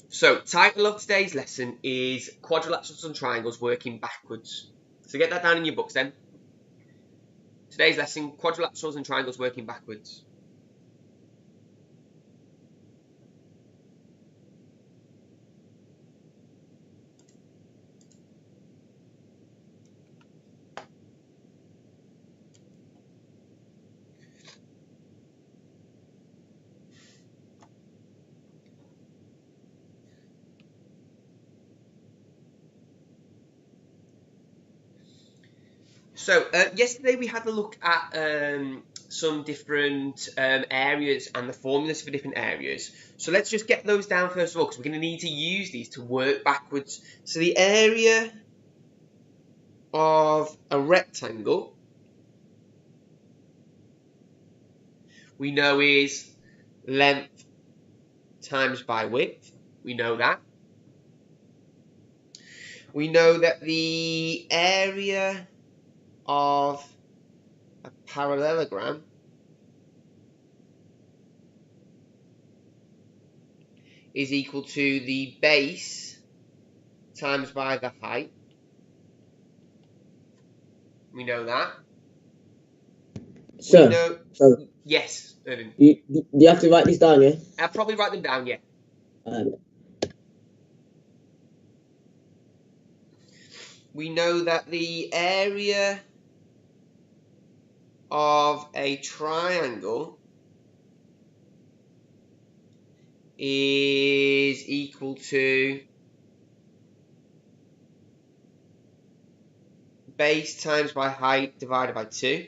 So, title of today's lesson is Quadrilaterals and Triangles Working Backwards. So get that down in your books then. Today's lesson, Quadrilaterals and Triangles Working Backwards. So, yesterday we had a look at some different areas and the formulas for different areas. So let's just get those down first of all, because we're going to need to use these to work backwards. So the area of a rectangle we know is length times by width. We know that. We know that the area of a parallelogram is equal to the base times by the height. We know that. Sir, we know, sir. Yes, Irvin. Do you have to write this down, yeah? I'll probably write them down, yeah. We know that the area of a triangle is equal to base times by height divided by 2.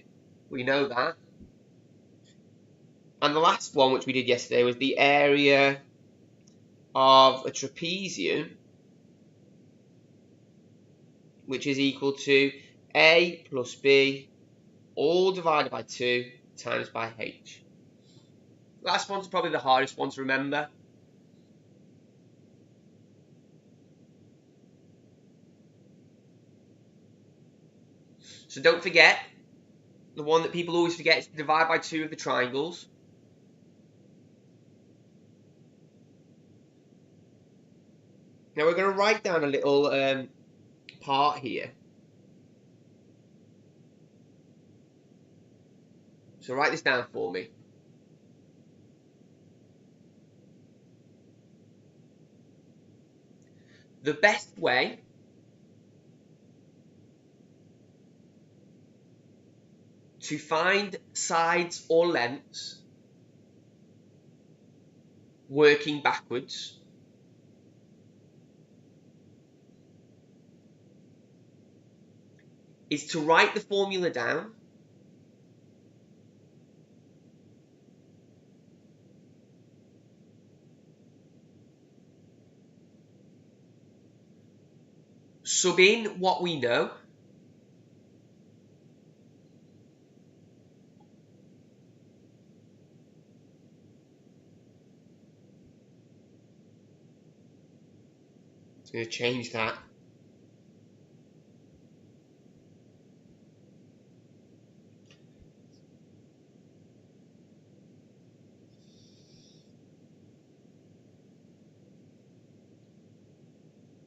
We know that. And the last one, which we did yesterday, was the area of a trapezium, which is equal to A plus B, all divided by 2 times by H. Last one's probably the hardest one to remember. So don't forget, the one that people always forget is to divide by 2 of the triangles. Now we're going to write down a little part here. So write this down for me. The best way to find sides or lengths working backwards is to write the formula down sub in what we know I'm going to change that.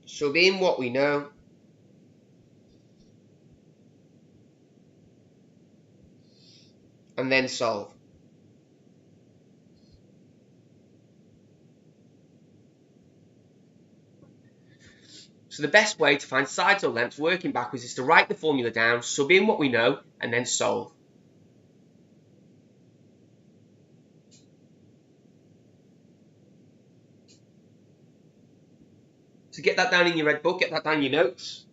Sub in what we know and then solve. So the best way to find sides or lengths working backwards is to write the formula down, sub in what we know, and then solve. So get that down in your red book, get that down in your notes.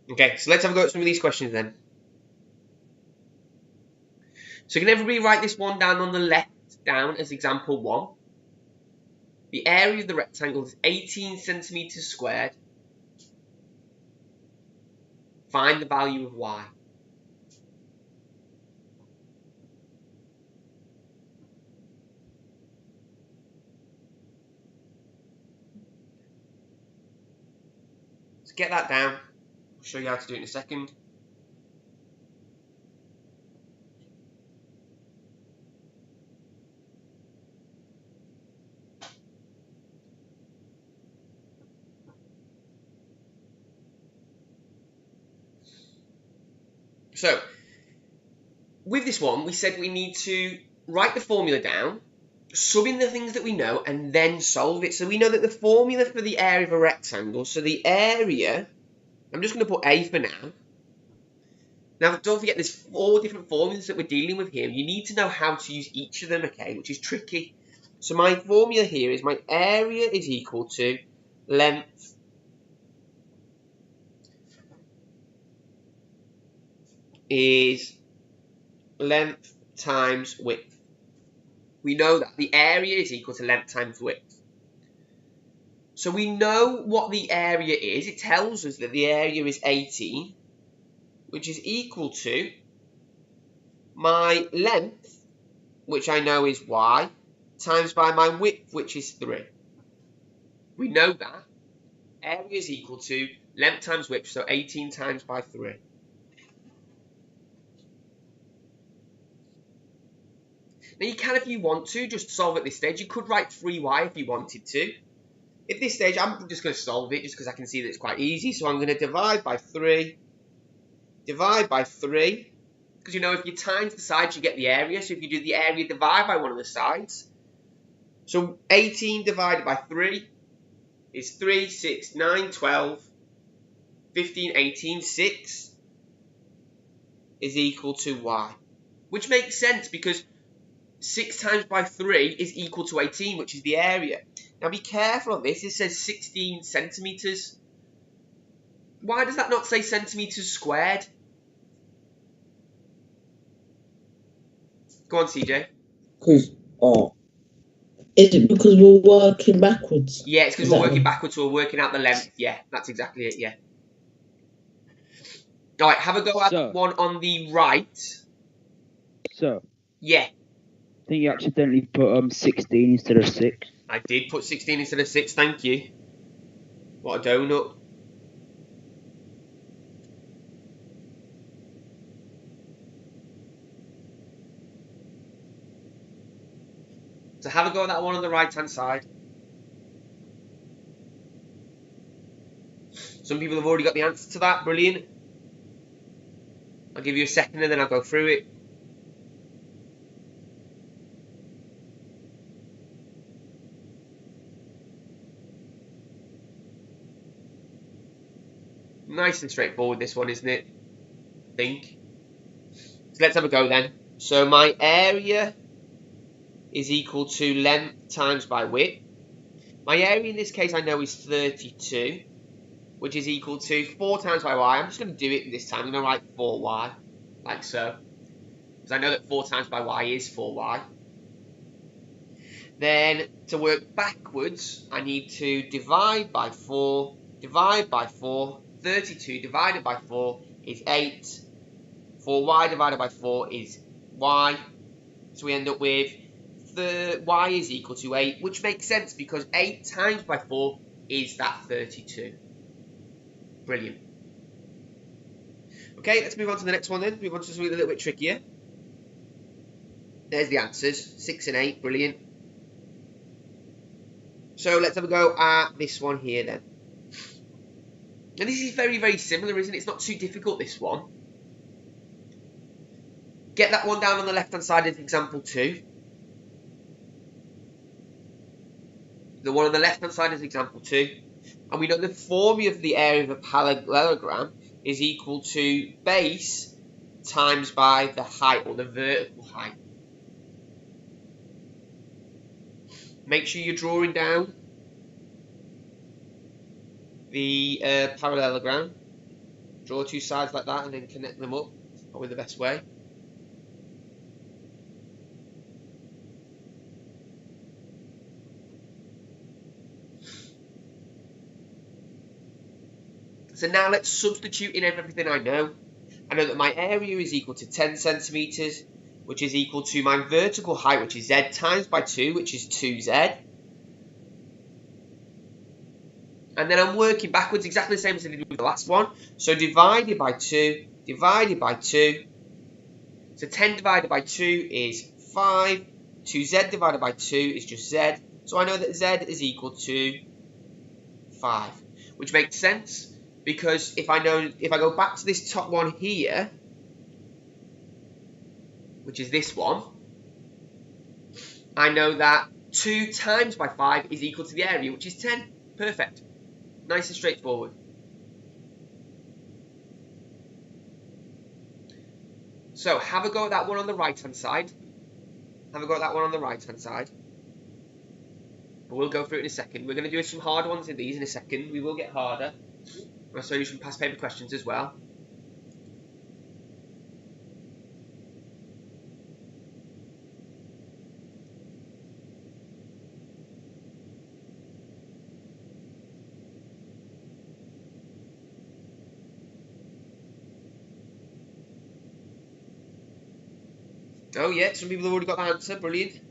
Okay, so let's have a go at some of these questions then. So can everybody write this one down on the left down as example 1? The area of the rectangle is 18 centimeters squared. Find the value of y. get that down. I'll show you how to do it in a second. So, with this one, we said we need to write the formula down, sub in the things that we know, and then solve it. So we know that the formula for the area of a rectangle, so the area, I'm just going to put A for now. Now, don't forget, there's 4 different formulas that we're dealing with here. You need to know how to use each of them, okay, which is tricky. So my formula here is my area is equal to length is length times width. We know that the area is equal to length times width. So we know what the area is. It tells us that the area is 18, which is equal to my length, which I know is y, times by my width, which is 3. We know that area is equal to length times width, so 18 times by 3. Now you can, if you want to, just solve at this stage. You could write 3y if you wanted to. At this stage, I'm just going to solve it just because I can see that it's quite easy. So I'm going to divide by 3, because you know if you times the sides, you get the area. So if you do the area, divide by one of the sides. So 18 divided by 3 is 3, 6, 9, 12, 15, 18, 6 is equal to y. Which makes sense because 6 times by 3 is equal to 18, which is the area. Now be careful of this. It says 16 centimetres. Why does that not say centimetres squared? Go on, CJ. Because, is it because we're working backwards? Yeah, it's because we're working backwards, so we're working out the length. Yeah, that's exactly it, yeah. All right, have a go at one on the right. So? Yeah. I think you accidentally put 16 instead of 6. I did put 16 instead of 6, thank you. What a donut. So have a go at that one on the right-hand side. Some people have already got the answer to that. Brilliant. I'll give you a second and then I'll go through it. Nice and straightforward, this one, isn't it? I think. So let's have a go then. So my area is equal to length times by width. My area in this case I know is 32, which is equal to 4 times by y. I'm just going to do it this time. I'm going to write 4y, like so. Because I know that 4 times by y is 4y. Then, to work backwards, I need to divide by 4, 32 divided by 4 is 8. 4y divided by 4 is y. So we end up with the y is equal to 8, which makes sense because 8 times by 4 is that 32. Brilliant. Okay, let's move on to the next one then. Move on to something a little bit trickier. There's the answers, 6 and 8, brilliant. So let's have a go at this one here then. And this is very, very similar, isn't it? It's not too difficult, this one. Get that one down on the left-hand side as example 2. The one on the left-hand side is example 2. And we know the formula of the area of a parallelogram is equal to base times by the height, or the vertical height. Make sure you're drawing down the parallelogram. Draw 2 sides like that and then connect them up. Probably the best way. So now let's substitute in everything I know. I know that my area is equal to 10 centimetres, which is equal to my vertical height, which is z, times by 2, which is 2z. And then I'm working backwards exactly the same as I did with the last one. So divided by 2, divided by 2. So 10 divided by 2 is 5. 2z divided by 2 is just z. So I know that z is equal to 5. Which makes sense, because if I go back to this top one here, which is this one, I know that 2 times by 5 is equal to the area, which is 10. Perfect. Nice and straightforward. So have a go at that one on the right hand side. Have a go at that one on the right hand side. But we'll go through it in a second. We're going to do some hard ones in these in a second. We will get harder. I'll show you some past paper questions as well. Oh yeah, some people have already got the answer. Brilliant.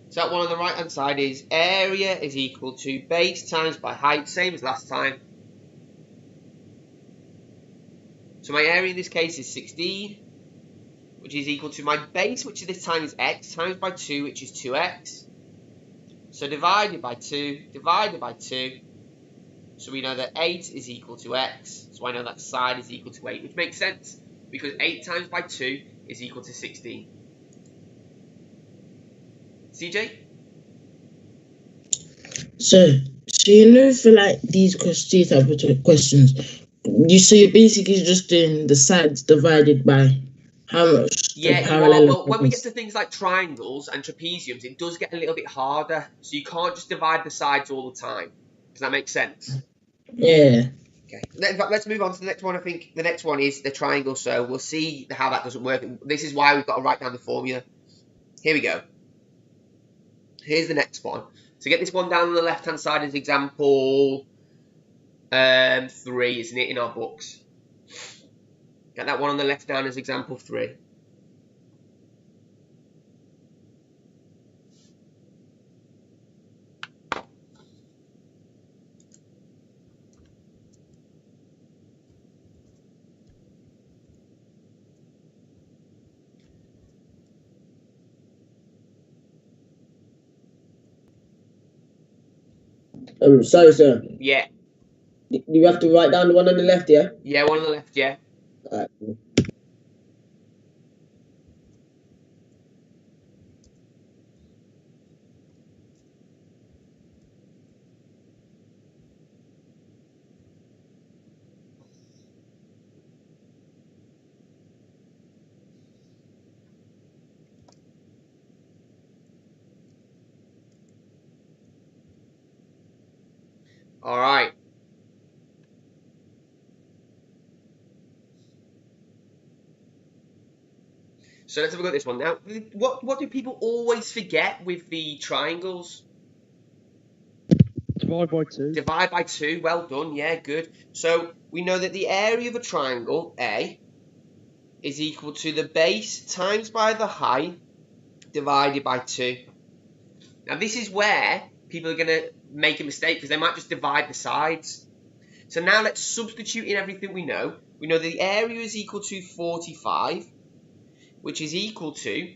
So that one on the right hand side is area is equal to base times by height, same as last time. So my area in this case is 16, which is equal to my base, which this time is x, times by 2, which is 2x. So divided by 2, divided by 2. So we know that 8 is equal to x. So I know that side is equal to 8, which makes sense, because 8 times by 2 is equal to 16. CJ? So you know, for like these type of questions, you're basically just doing the sides divided by how much the Yeah, you are. Well, when we get to things like triangles and trapeziums, it does get a little bit harder. So you can't just divide the sides all the time. Does that make sense? Yeah. Okay. In fact, let's move on to the next one. I think the next one is the triangle. So we'll see how that doesn't work. This is why we've got to write down the formula. Here we go. Here's the next one. So get this one down on the left-hand side as example 3, isn't it, in our books? Get that one on the left down as example 3. Sorry, sir. Yeah. Do you have to write down the one on the left, yeah? Yeah, one on the left, yeah. Alright. All right. So let's have a look at this one now. What do people always forget with the triangles? Divide by 2. Divide by 2. Well done. Yeah, good. So we know that the area of a triangle, A, is equal to the base times by the height divided by 2. Now this is where people are going to make a mistake, because they might just divide the sides. So now let's substitute in everything we know. We know that the area is equal to 45, which is equal to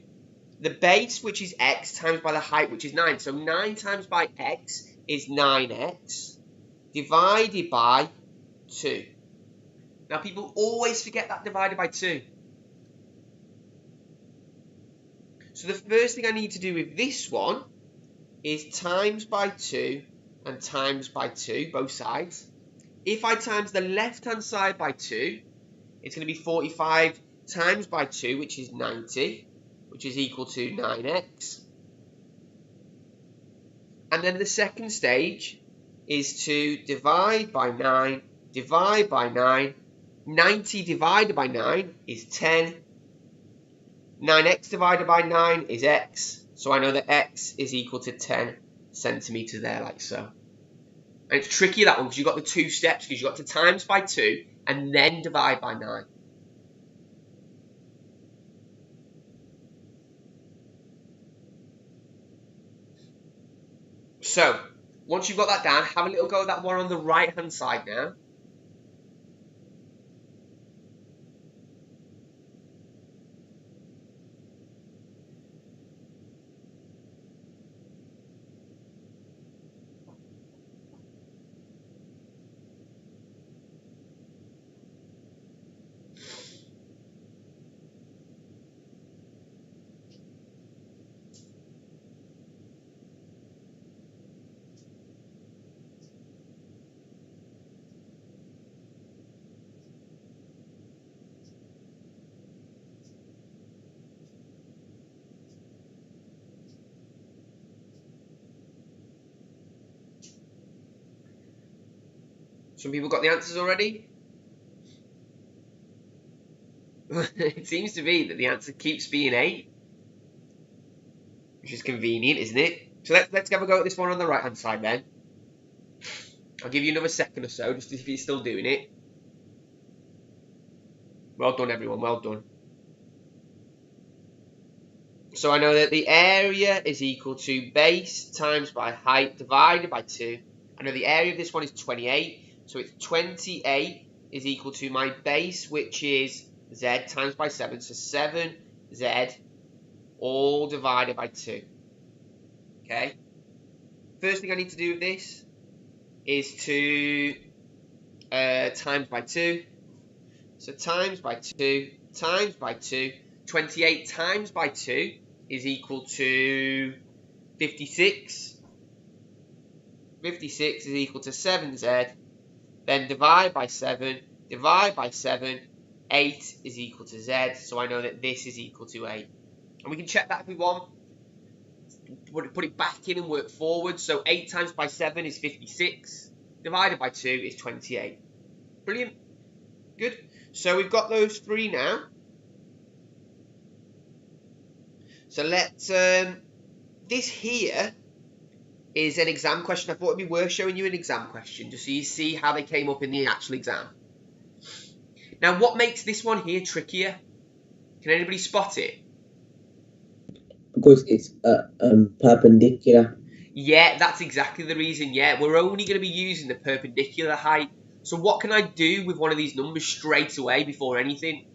the base, which is x, times by the height, which is 9. So 9 times by x is 9x, divided by 2. Now people always forget that divided by 2. So the first thing I need to do with this one is times by 2 and times by 2, both sides. If I times the left-hand side by 2, it's going to be 45 times by 2, which is 90, which is equal to 9x. And then the second stage is to divide by 9, divide by 9. 90 divided by 9 is 10. 9x divided by 9 is x. So I know that x is equal to 10 centimetres there, like so. And it's tricky, that one, because you've got the 2 steps, because you've got to times by 2 and then divide by 9. So Once you've got that down, have a little go at that one on the right-hand side now. Some people got the answers already? It seems to be that the answer keeps being 8. Which is convenient, isn't it? So let's have a go at this one on the right-hand side then. I'll give you another second or so, just if you're still doing it. Well done, everyone, well done. So I know that the area is equal to base times by height divided by 2. I know the area of this one is 28. So it's 28 is equal to my base, which is z times by 7. So 7z all divided by 2. Okay. First thing I need to do with this is to times by 2. So times by 2 times by 2. 28 times by 2 is equal to 56. 56 is equal to 7z. Then divide by 7. Divide by 7. 8 is equal to z. So I know that this is equal to 8. And we can check that if we want. Put it back in and work forward. So 8 times by 7 is 56. Divided by 2 is 28. Brilliant. Good. So we've got those 3 now. So let's... this here is an exam question. I thought it'd be worth showing you an exam question just so you see how they came up in the actual exam. Now, what makes this one here trickier? Can anybody spot it? Because it's perpendicular. Yeah, that's exactly the reason. Yeah, we're only going to be using the perpendicular height. So what can I do with one of these numbers straight away before anything?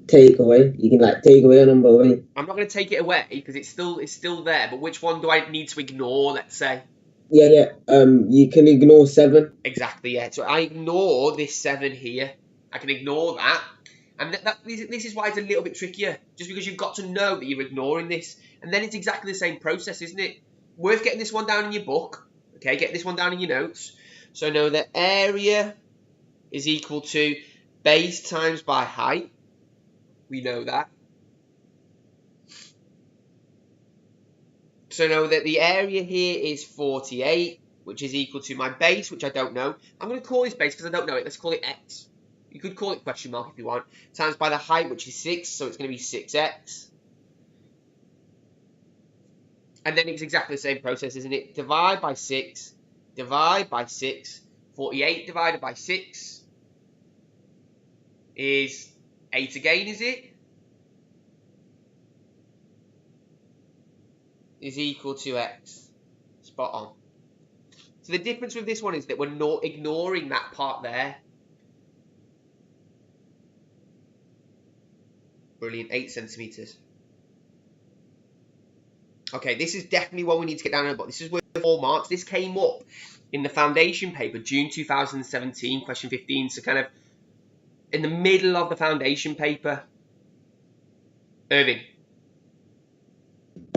Take away. You can like take away a number away. I'm not going to take it away because it's still there. But which one do I need to ignore? Let's say. Yeah. You can ignore 7. Exactly. Yeah. So I ignore this 7 here. I can ignore that. And this is why it's a little bit trickier. Just because you've got to know that you're ignoring this, and then it's exactly the same process, isn't it? Worth getting this one down in your book. Okay, get this one down in your notes. So know that area is equal to base times by height. We know that. So know that the area here is 48, which is equal to my base, which I don't know. I'm going to call this base because I don't know it. Let's call it x. You could call it question mark if you want. Times by the height, which is 6, so it's going to be 6x. And then it's exactly the same process, isn't it? Divide by 6. Divide by 6. 48 divided by 6 is 8 again, is it? Is equal to x. Spot on. So the difference with this one is that we're not ignoring that part there. Brilliant. 8 centimetres. Okay, this is definitely one we need to get down in the book. This is worth 4 marks. This came up in the foundation paper, June 2017, question 15. So kind of in the middle of the foundation paper. Irving.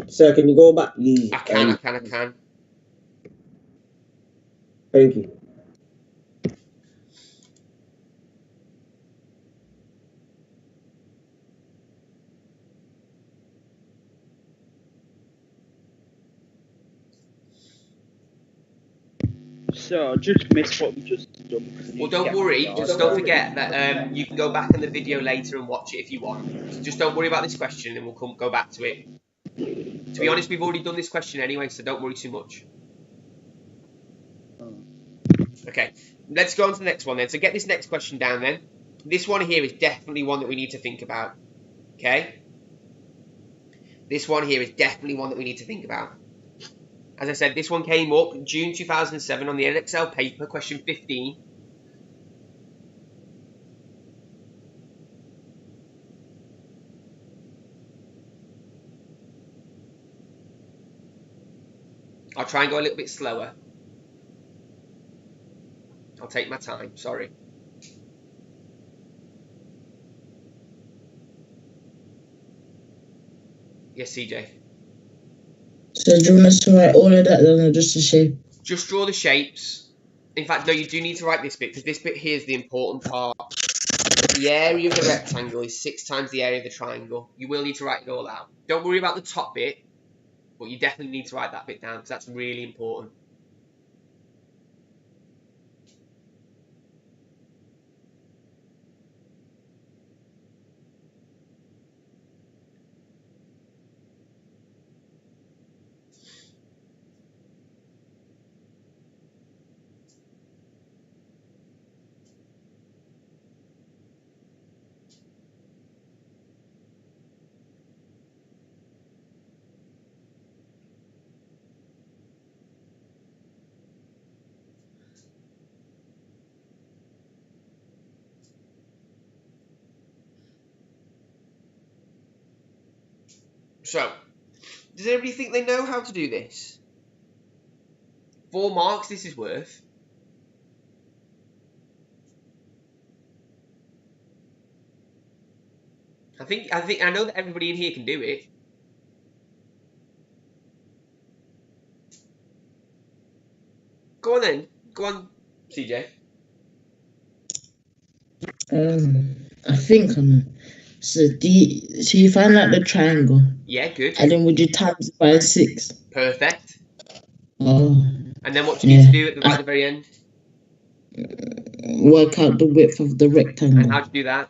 Sir, can you go back, please? I can. Thank you. So I just missed what we just done. Well, don't worry. Just don't forget that you can go back in the video later and watch it if you want. So just don't worry about this question and we'll go back to it. To be honest, we've already done this question anyway, so don't worry too much. Okay, let's go on to the next one then. So get this next question down then. This one here is definitely one that we need to think about. Okay? This one here is definitely one that we need to think about. As I said, this one came up June 2007 on the NXL paper, question 15. I'll try and go a little bit slower. I'll take my time, sorry. Yes, CJ. So do you want us to write all of that then, or just the shape? Just draw the shapes. In fact, no, you do need to write this bit, because this bit here is the important part. The area of the rectangle is 6 times the area of the triangle. You will need to write it all out. Don't worry about the top bit, but you definitely need to write that bit down, because that's really important. So, does everybody think they know how to do this? 4 marks this is worth. I know that everybody in here can do it. Go on then. Go on, CJ. I think I know. So you find out the triangle. Yeah, good. And then would you times it by 6? Perfect. Oh. And then what do you need to do at the very end? Work out the width of the rectangle. And how do you do that?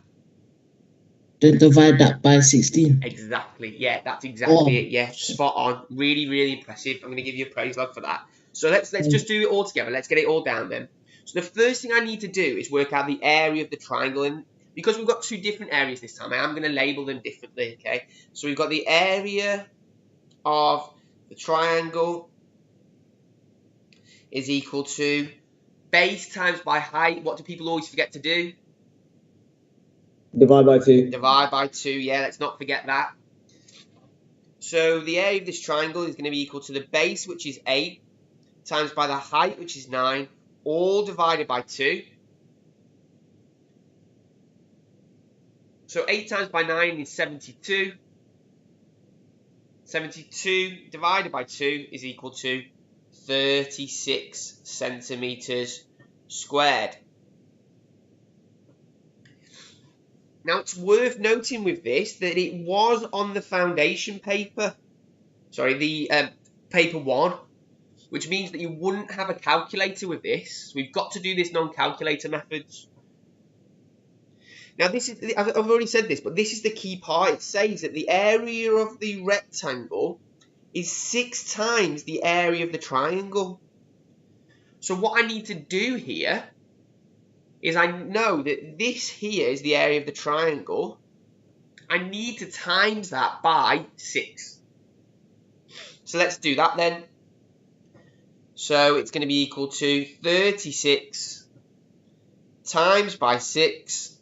Then divide that by 16. Exactly. Yeah, that's exactly it. Yeah, spot on. Really, really impressive. I'm going to give you a praise log for that. So let's just do it all together. Let's get it all down then. So the first thing I need to do is work out the area of the triangle. And because we've got 2 different areas this time, I am going to label them differently, okay? So we've got the area of the triangle is equal to base times by height. What do people always forget to do? Divide by 2. Divide by 2, yeah, let's not forget that. So the area of this triangle is going to be equal to the base, which is 8, times by the height, which is 9, all divided by 2. So 8 times by 9 is 72. 72 divided by 2 is equal to 36 centimeters squared. Now, it's worth noting with this that it was on the foundation paper, sorry, the paper 1, which means that you wouldn't have a calculator with this. We've got to do this non-calculator methods. Now, this is, I've already said this, but this is the key part. It says that the area of the rectangle is 6 times the area of the triangle. So what I need to do here is I know that this here is the area of the triangle. I need to times that by 6. So let's do that then. So it's going to be equal to 36 times by 6.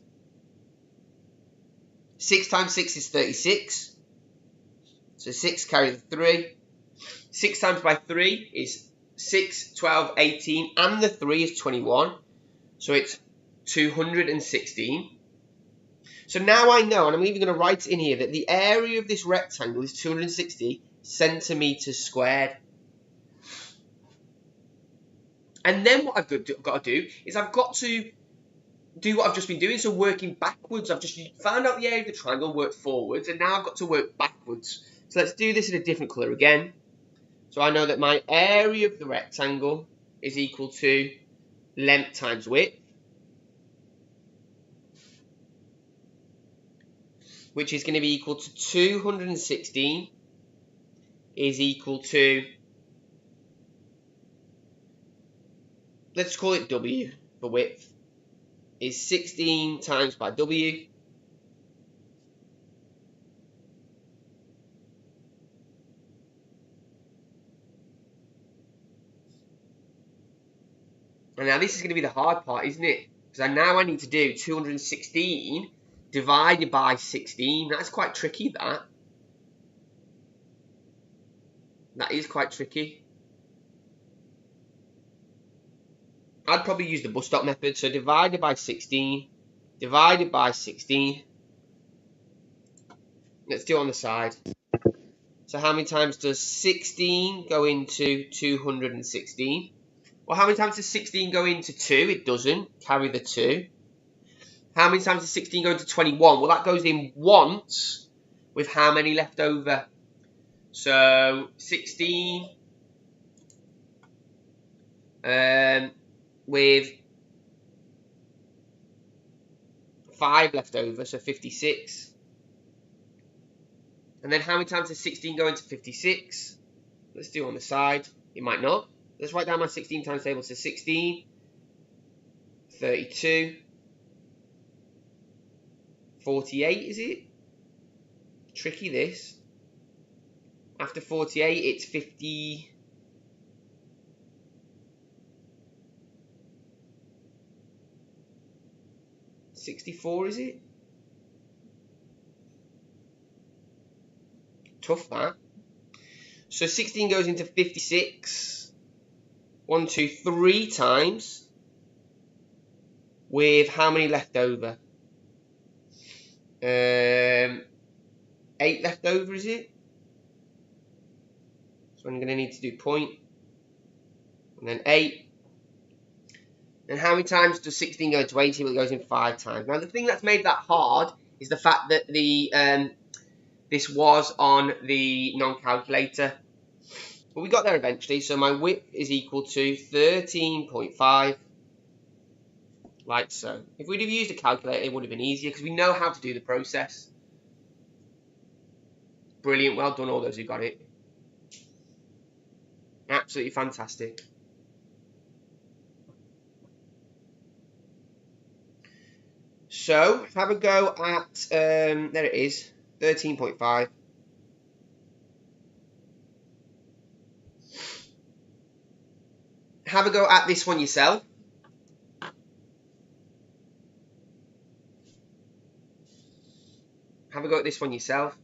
6 times 6 is 36. So 6 carry the 3. 6 times by 3 is 6, 12, 18, and the 3 is 21. So it's 216. So now I know, and I'm even going to write in here, that the area of this rectangle is 260 centimeters squared. And then what I've got to do is I've got to do what I've just been doing, so working backwards. I've just found out the area of the triangle, worked forwards, and now I've got to work backwards. So let's do this in a different colour again. So I know that my area of the rectangle is equal to length times width, which is going to be equal to 216 is equal to, let's call it W for width, is 16 times by W. And now this is going to be the hard part, isn't it? Because now I need to do 216 divided by 16. That's quite tricky, that. That is quite tricky. I'd probably use the bus stop method. So divided by 16. Divided by 16. Let's do it on the side. So how many times does 16 go into 216? Well, how many times does 16 go into 2? It doesn't. Carry the 2. How many times does 16 go into 21? Well, that goes in once with how many left over? So 16 with 5 left over, so 56. And then how many times does 16 go into 56? Let's do it on the side. It might not. Let's write down my 16 times table. So 16, 32, 48, is it? Tricky, this. After 48, it's 50. 64, is it? Tough, that. So 16 goes into 56. 1, 2, 3 times. With how many left over? 8 left over, is it? So I'm going to need to do point. And then 8. And how many times does 16 go into 80? Well, it goes in 5 times. Now, the thing that's made that hard is the fact that the this was on the non-calculator. But we got there eventually. So my width is equal to 13.5. Like so. If we'd have used a calculator, it would have been easier because we know how to do the process. Brilliant. Well done, all those who got it. Absolutely fantastic. So, have a go at, there it is, 13.5. Have a go at this one yourself. Have a go at this one yourself.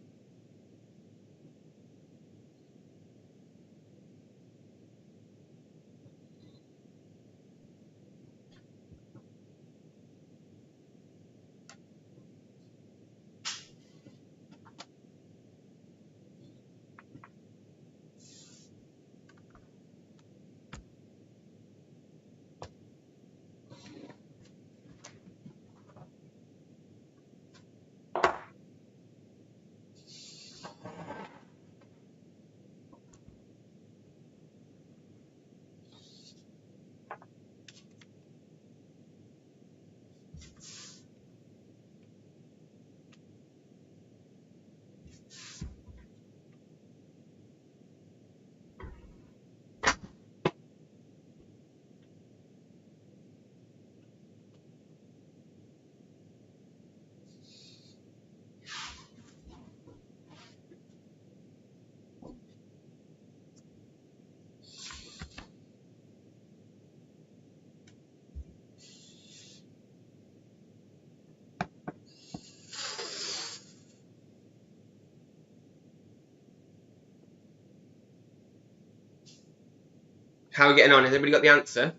How are we getting on? Has everybody got the answer?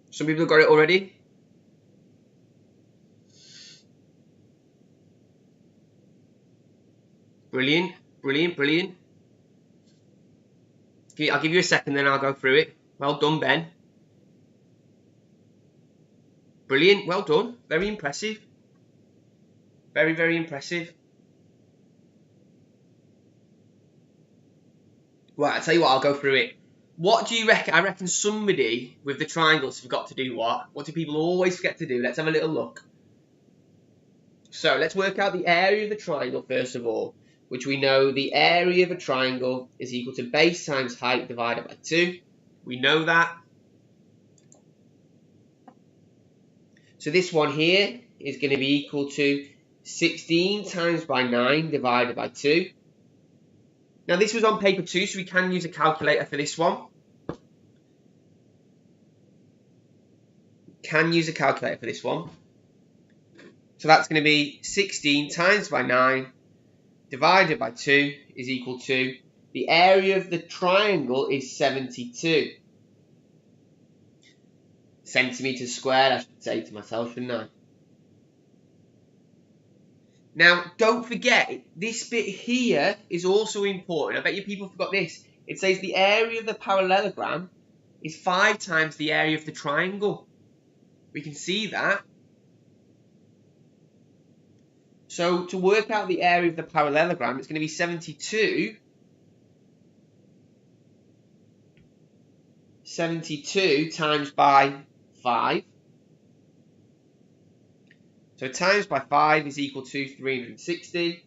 Some people have got it already. Brilliant, brilliant, brilliant. I'll give you a second, then I'll go through it. Well done, Ben. Brilliant, well done. Very impressive. Very, very impressive. Right, I'll tell you what, I'll go through it. What do you reckon? I reckon somebody with the triangles forgot to do what? What do people always forget to do? Let's have a little look. So, let's work out the area of the triangle first of all, which we know the area of a triangle is equal to base times height divided by 2. We know that. So this one here is going to be equal to 16 times by 9 divided by 2. Now this was on paper 2, so we can use a calculator for this one. can use a calculator for this one. So that's going to be 16 times by 9 divided by 2 is equal to, the area of the triangle is 72 centimetres squared, I should say to myself, shouldn't I? Now, don't forget, this bit here is also important. I bet you people forgot this. It says the area of the parallelogram is 5 times the area of the triangle. We can see that. So, to work out the area of the parallelogram, it's going to be 72 times by 5. So times by 5 is equal to 360.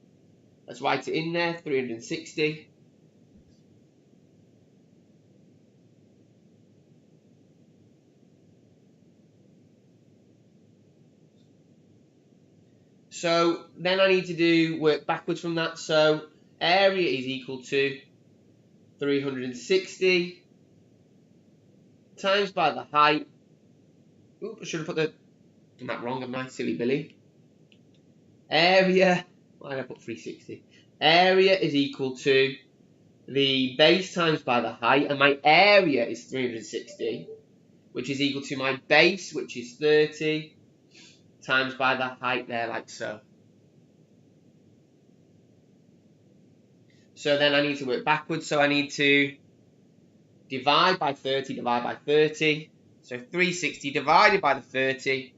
Let's write it in there, 360. So then I need to work backwards from that. So area is equal to 360 times by the height. Oops, I should have done that wrong, haven't I? Silly Billy. Area, why did I put 360? Area is equal to the base times by the height, and my area is 360, which is equal to my base, which is 30, times by the height there, like so. So then I need to work backwards, so I need to divide by 30, divide by 30. So 360 divided by the 30,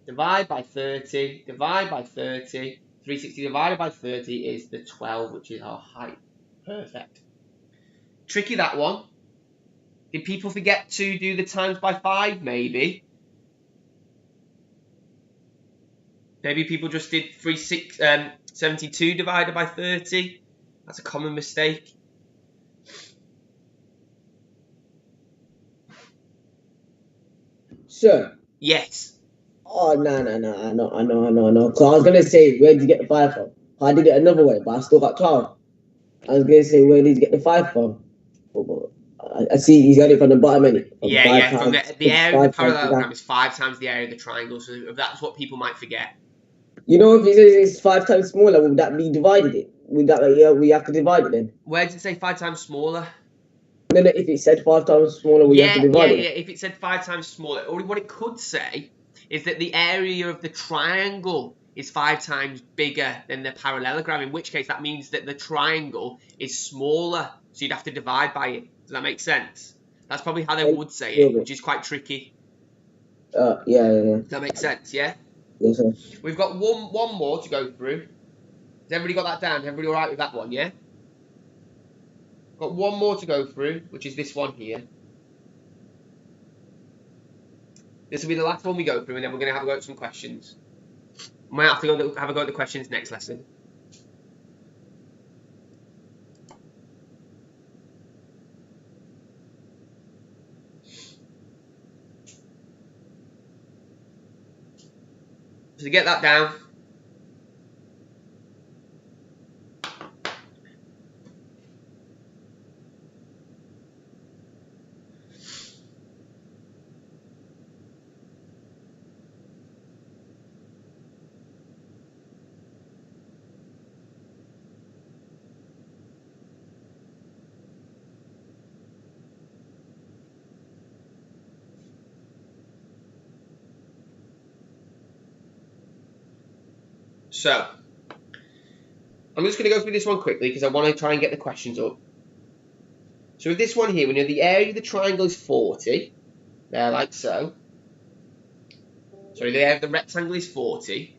divide by 30, divide by 30. 360 divided by 30 is the 12, which is our height. Perfect. Tricky, that one. Did people forget to do the times by 5, maybe? Maybe people just did 72 divided by 30. That's a common mistake. Sure. Yes. Oh, no. I know. So I was gonna say, where did you get the 5 from? I did it another way, but I still got 12. I was gonna say, where did you get the 5 from? I see he's got it from the bottom, innit? Yeah. From the area of the parallelogram times, is 5 times the area of the triangle, so that's what people might forget. you know, if he says it's 5 times smaller, would that be divided it? Would that, yeah, we have to divide it then? Where did it say 5 times smaller? No, if it said 5 times smaller, we have to divide it. Yeah. If it said 5 times smaller, or what it could say is that the area of the triangle is 5 times bigger than the parallelogram, in which case that means that the triangle is smaller, so you'd have to divide by it. Does that make sense? That's probably how they would say it, which is quite tricky. Yeah. Does that make sense, yeah? Yes, sir. We've got one more to go through. Has everybody got that down? Everybody alright with that one, yeah? Got one more to go through, which is this one here. This will be the last one we go through, and then we're going to have a go at some questions. We might have to have a go at the questions next lesson. So to get that down, so I'm just going to go through this one quickly because I want to try and get the questions up. So with this one here, we know the area of the triangle is 40, there like so. Sorry, the area of the rectangle is 40.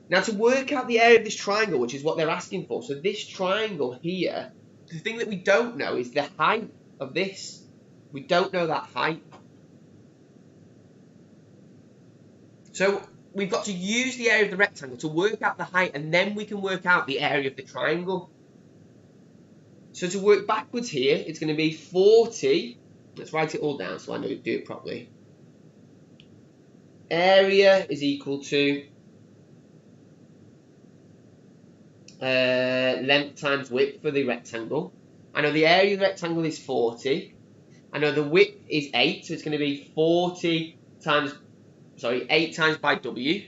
Now to work out the area of this triangle, which is what they're asking for, so this triangle here, the thing that we don't know is the height of this. We don't know that height. So we've got to use the area of the rectangle to work out the height, and then we can work out the area of the triangle. So to work backwards here, it's going to be 40. Let's write it all down so I know to do it properly. Area is equal to length times width for the rectangle. I know the area of the rectangle is 40. I know the width is 8, so it's going to be 8 times by w.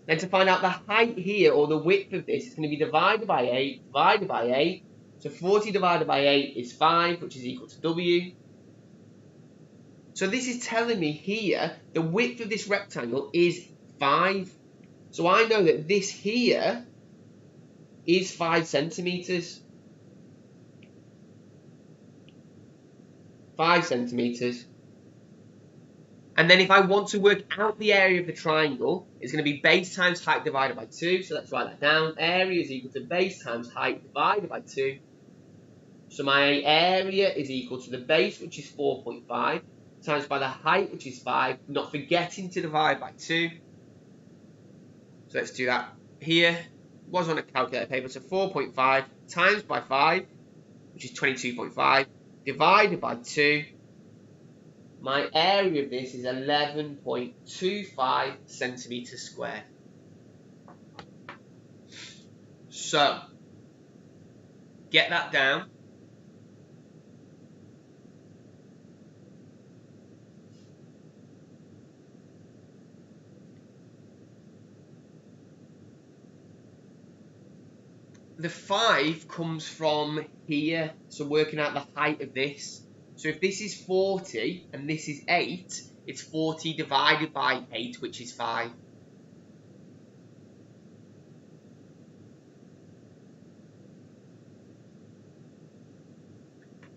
Then to find out the height here, or the width of this, it's going to be divided by 8, divided by 8. So 40 divided by 8 is 5, which is equal to w. So this is telling me here, the width of this rectangle is 5. So I know that this here is 5 centimetres. 5 centimetres. And then if I want to work out the area of the triangle, it's going to be base times height divided by 2. So let's write that down. Area is equal to base times height divided by 2. So my area is equal to the base, which is 4.5, times by the height, which is 5, not forgetting to divide by 2. So let's do that here. It was on a calculator paper, so 4.5 times by 5, which is 22.5, divided by 2. My area of this is 11.25 centimetres squared. So, get that down. The 5 comes from here, so working out the height of this. So if this is 40 and this is 8, it's 40 divided by 8, which is 5.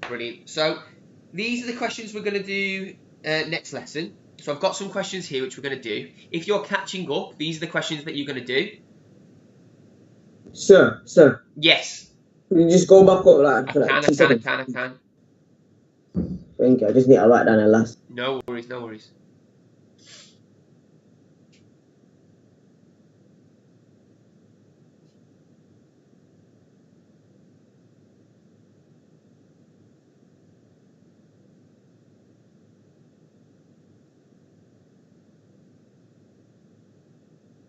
Brilliant. So these are the questions we're going to do next lesson. So I've got some questions here which we're going to do. If you're catching up, these are the questions that you're going to do. Sir. Yes. Can you just go back up like for I 2 seconds? can. Thank you. I just need to write down the last. No worries.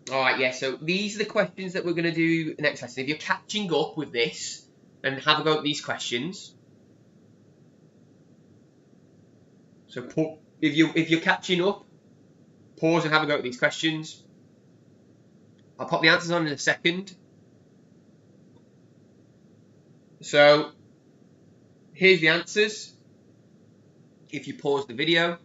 Alright, yeah, so these are the questions that we're going to do next lesson. If you're catching up with this, then have a go at these questions. So if you're catching up, pause and have a go at these questions. I'll pop the answers on in a second. So here's the answers. If you pause the video.